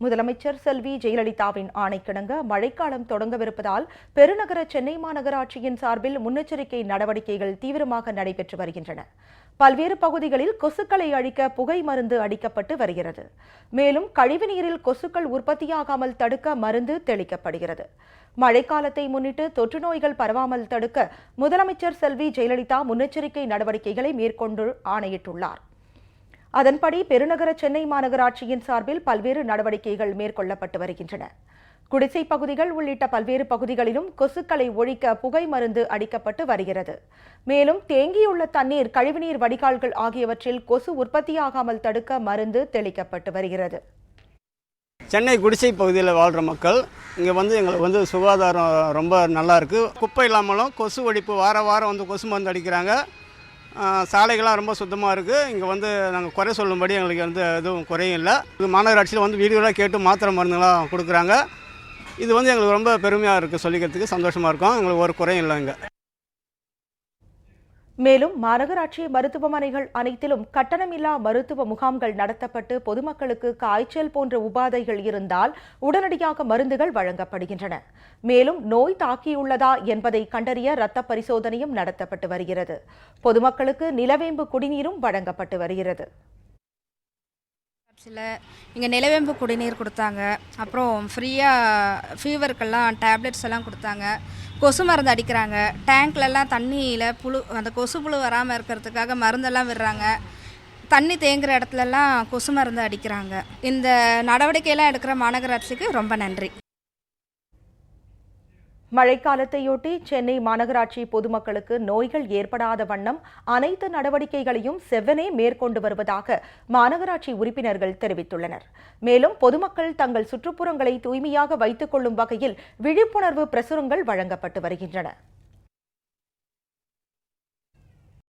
முதலமைச்சர் செல்வி ஜெயலலிதாவின் ஆணைக்கிணங்க மழைக்காலம் தொடங்கவிருப்பதால் பெருநகர சென்னை மாநகராட்சியின் சார்பில் முன்னெச்சரிக்கை நடவடிக்கைகள் தீவிரமாக நடைபெற்று வருகின்றன. பல்வேறு பகுதிகளில் கொசுக்களை அழிக்க புகை மருந்து அடிக்கப்பட்டு வருகிறது. மேலும் கழிவுநீரில் கொசுக்கள் உற்பத்தியாகாமல் தடுக்க மருந்து தெளிக்கப்படுகிறது. மழைக்காலத்தை முன்னிட்டு தொற்று நோய்கள் பரவாமல் தடுக்க முதலமைச்சர் செல்வி ஜெயலலிதா முன்னெச்சரிக்கை நடவடிக்கைகளை மேற்கொண்டு ஆணையிட்டுள்ளார். அதன்படி பெருநகர சென்னை மாநகராட்சியின் சார்பில் பல்வேறு நடவடிக்கைகள் மேற்கொள்ளப்பட்டு வருகின்றன. குடிசை பகுதிகள் உள்ளிட்ட பல்வேறு பகுதிகளிலும் கொசுக்களை ஒழிக்க புகை மருந்து அடிக்கப்பட்டு வருகிறது. மேலும் தேங்கியுள்ள தண்ணீர், கழிவுநீர் வடிகால்கள் ஆகியவற்றில் கொசு உற்பத்தியாகாமல் தடுக்க மருந்து தெளிக்கப்பட்டு வருகிறது. சென்னை குடிசை பகுதியில் வாழ்கிற மக்கள் இங்கே எங்களுக்கு சுகாதாரம் ரொம்ப நல்லா இருக்குது. குப்பை இல்லாமலும் கொசு ஒழிப்பு வாரம் கொசு மருந்து அடிக்கிறாங்க. சாலைகள்லாம் ரொம்ப சுத்தமாக இருக்குது. இங்கே நாங்கள் குறை சொல்லும்படி எங்களுக்கு எதுவும் குறையும் இல்லை. இது மாநகராட்சியில் வீடியோலாம் கேட்டு மாத்திரை மருந்துலாம் கொடுக்குறாங்க. இது எங்களுக்கு ரொம்ப பெருமையாக இருக்குது, சொல்லிக்கிறதுக்கு சந்தோஷமாக இருக்கும். எங்களுக்கு ஒரு குறையும் இல்லை இங்கே. மேலும் மாநகராட்சி மருத்துவமனைகள் அனைத்திலும் கட்டணமில்லா மருத்துவ முகாம்கள் நடத்தப்பட்டு பொதுமக்களுக்கு காய்ச்சல் போன்ற உபாதைகள் இருந்தால் உடனடியாக மருந்துகள் வழங்கப்படுகின்றன. மேலும் நோய் தாக்கியுள்ளதா என்பதை கண்டறிய இரத்த பரிசோதனையும் நடத்தப்பட்டு வருகிறது. பொதுமக்களுக்கு நிலவேம்பு குடிநீரும் வழங்கப்பட்டு வருகிறது. இங்கே நிலவேம்பு குடிநீர் கொடுத்தாங்க. அப்புறம் ஃப்ரீயாக ஃபீவருக்கெல்லாம் டேப்லெட்ஸ் எல்லாம் கொடுத்தாங்க. கொசு மருந்து அடிக்கிறாங்க. டேங்க்லலாம் தண்ணியில் அந்த கொசு புழு வராமல் இருக்கிறதுக்காக மருந்தெல்லாம் விடுறாங்க. தண்ணி தேங்குகிற இடத்துலலாம் கொசு மருந்து அடிக்கிறாங்க. இந்த நடவடிக்கையெல்லாம் எடுக்கிற மாநகராட்சிக்கு ரொம்ப நன்றி. மழைக்காலத்தையொட்டி சென்னை மாநகராட்சி பொதுமக்களுக்கு நோய்கள் ஏற்படாத வண்ணம் அனைத்து நடவடிக்கைகளையும் செவ்வனே மேற்கொண்டு வருவதாக மாநகராட்சி உறுப்பினர்கள் தெரிவித்துள்ளனர். மேலும் பொதுமக்கள் தங்கள் சுற்றுப்புறங்களை தூய்மையாக வைத்துக் கொள்ளும் வகையில் விழிப்புணர்வு பிரசுரங்கள் வழங்கப்பட்டு வருகின்றன.